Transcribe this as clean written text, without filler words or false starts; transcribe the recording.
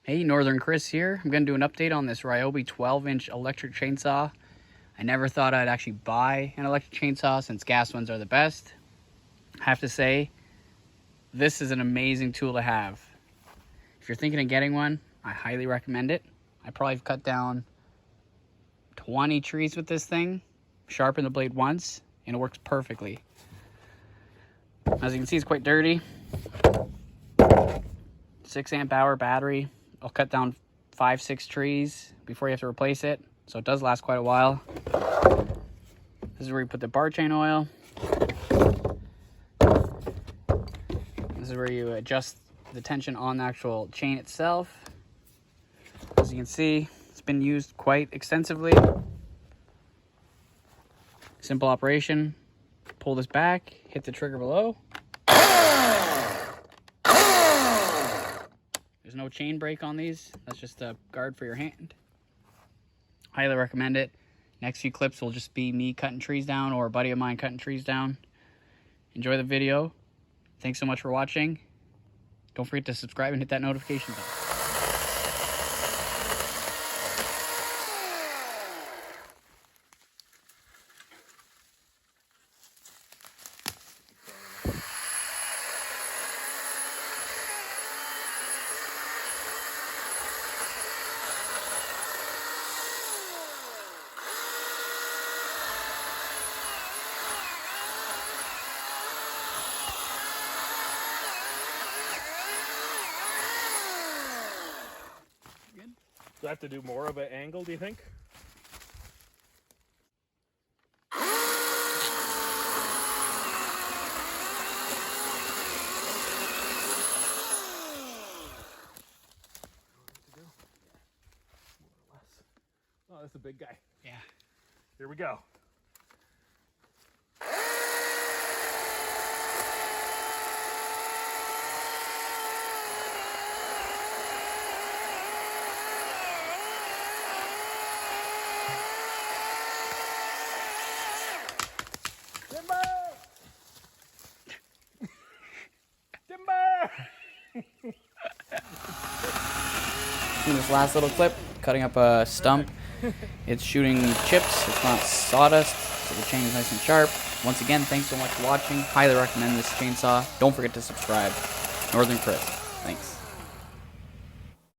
Hey, Northern Chris here. I'm going to do an update on this Ryobi 12-inch electric chainsaw. I never thought I'd actually buy an electric chainsaw since gas ones are the best. I have to say, this is an amazing tool to have. If you're thinking of getting one, I highly recommend it. I probably have cut down 20 trees with this thing, sharpened the blade once, and it works perfectly. As you can see, it's quite dirty. 6 amp hour battery. I'll cut down 5-6 trees before you have to replace it, so it does last quite a while. This is where you put the bar chain oil. This is where you adjust the tension on the actual chain itself. As you can see, it's been used quite extensively. Simple operation. Pull this back, hit the trigger below. There's no chain break on these. That's just a guard for your hand. Highly recommend it. Next few clips will just be me cutting trees down or a buddy of mine cutting trees down. Enjoy the video. Thanks so much for watching. Don't forget to subscribe and hit that notification bell. Do I have to do more of an angle, do you think? Oh, that's a big guy. Yeah. Here we go. In this last little clip, cutting up a stump. It's shooting chips, it's not sawdust, so the chain is nice and sharp. Once again, thanks so much for watching. Highly recommend this chainsaw. Don't forget to subscribe. Northern Chris. Thanks.